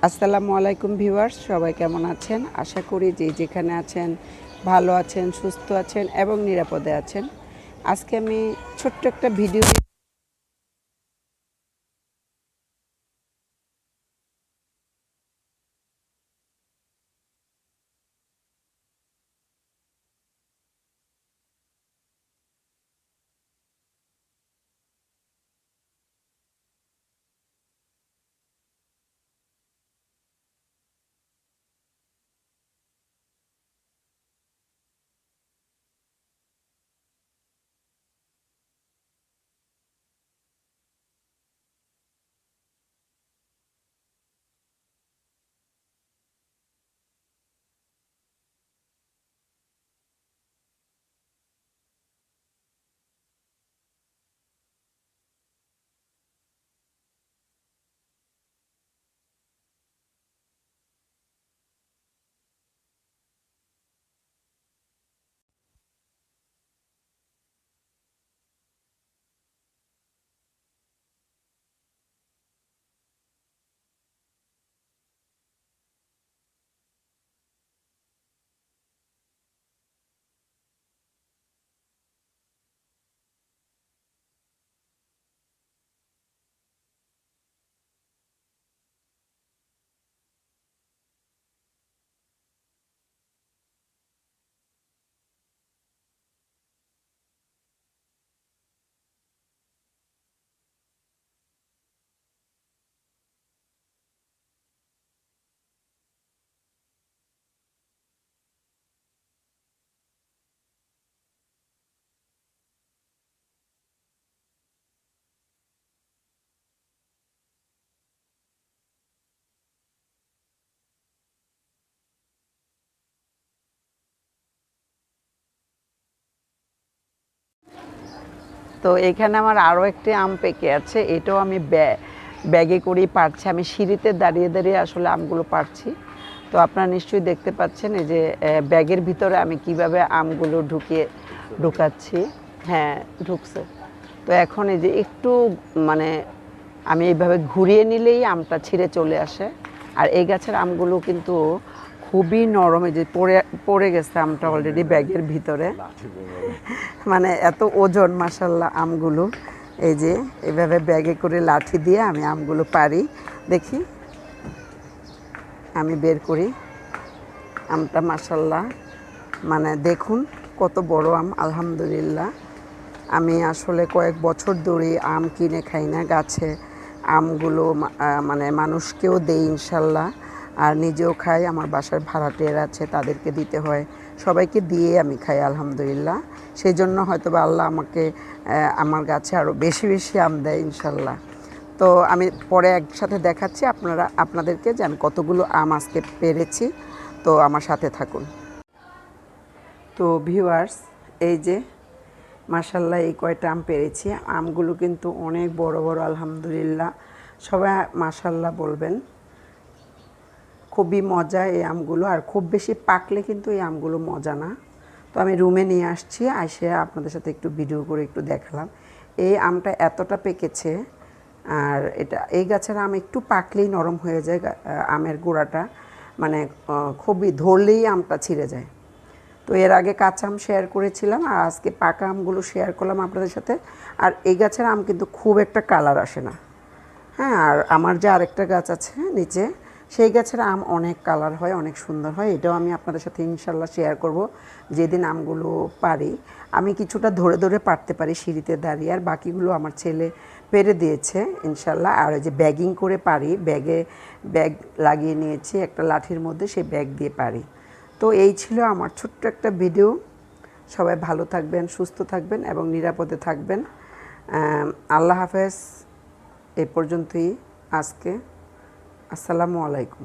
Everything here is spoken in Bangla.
আসসালামু আলাইকুম ভিউয়ার্স, সবাই কেমন আছেন? আশা করি যে যেখানে আছেন ভালো আছেন, সুস্থ আছেন এবং নিরাপদে আছেন। আজকে আমি ছোট্ট একটা ভিডিও তো এখানে আমার আরও একটি আম পেকে আছে, এটাও আমি ব্যাগে করেই পারছি। আমি সিঁড়িতে দাঁড়িয়ে দাঁড়িয়ে আসলে আমগুলো পারছি। তো আপনারা নিশ্চয়ই দেখতে পাচ্ছেন এই যে ব্যাগের ভিতরে আমি কিভাবে আমগুলো ঢুকাচ্ছি। হ্যাঁ, ঢুকছে। তো এখন এই যে একটু মানে আমি এইভাবে ঘুরিয়ে নিলেই আমটা ছিঁড়ে চলে আসে। আর এই গাছের আমগুলো কিন্তু খুবই নরম, এই যে পড়ে গেছে আমটা অলরেডি ব্যাগের ভিতরে। মানে এত ওজন মাশাল্লাহ আমগুলো। এই যে এভাবে ব্যাগে করে লাঠি দিয়ে আমি আমগুলো পারি। দেখি, আমি বের করি আমটা। মাশাল্লাহ, মানে দেখুন কত বড় আম, আলহামদুলিল্লাহ। আমি আসলে কয়েক বছর ধরে আম কিনে খাই না, গাছে আমগুলো মানে মানুষকেও দেই ইনশাল্লাহ, আর নিজেও খাই। আমার বাসার ভাড়াটিয়ারা আছে, তাদেরকে দিতে হয়, সবাইকে দিয়ে আমি খাই আলহামদুলিল্লাহ। সেই জন্য হয়তো বা আল্লাহ আমাকে আমার গাছে আরও বেশি বেশি আম দেয় ইনশাল্লাহ। তো আমি পরে একসাথে দেখাচ্ছি আপনাদেরকে যে আমি কতগুলো আম আজকে পেরেছি। তো আমার সাথে থাকুন। তো ভিউয়ার্স, এই যে মাশাল্লাহ এই কয়টা আম পেরেছি। আমগুলো কিন্তু অনেক বড় বড় আলহামদুলিল্লাহ। সবাই মাশাল্লাহ বলবেন। খুবই মজা এই আমগুলো, আর খুব বেশি পাকলে কিন্তু এই আমগুলো মজা না। তো আমি রুমে নিয়ে আসছি, এসে আপনাদের সাথে একটু ভিডিও করে একটু দেখালাম। এই আমটা এতটা পেকেছে, আর এই গাছের আম একটু পাকলেই নরম হয়ে যায় আমের গোড়াটা, মানে খুবই ধরলেই আমটা ছিঁড়ে যায়। তো এর আগে কাঁচা আম শেয়ার করেছিলাম, আর আজকে পাকা আমগুলো শেয়ার করলাম আপনাদের সাথে। আর এই গাছের আম কিন্তু খুব একটা কালার আসে না। হ্যাঁ, আর আমার যে আরেকটা গাছ আছে নিচে, সেই গাছের আম অনেক কালার হয়, অনেক সুন্দর হয়। এটাও আমি আপনাদের সাথে ইনশাল্লাহ শেয়ার করব যেদিন আমগুলো পারি। আমি কিছুটা ধরে ধরে পারতে পারি সিঁড়িতে দাঁড়িয়ে, আর বাকিগুলো আমার ছেলে পেরে দিয়েছে ইনশাল্লাহ। আর ওই যে ব্যাগিং করে পারি, ব্যাগ লাগিয়ে নিয়েছি একটা লাঠির মধ্যে, সেই ব্যাগ দিয়ে পারি। তো এই ছিল আমার ছোট্ট একটা ভিডিও। সবাই ভালো থাকবেন, সুস্থ থাকবেন এবং নিরাপদে থাকবেন। আল্লাহ হাফেজ। এই পর্যন্তই আজকে। আসসালামু আলাইকুম।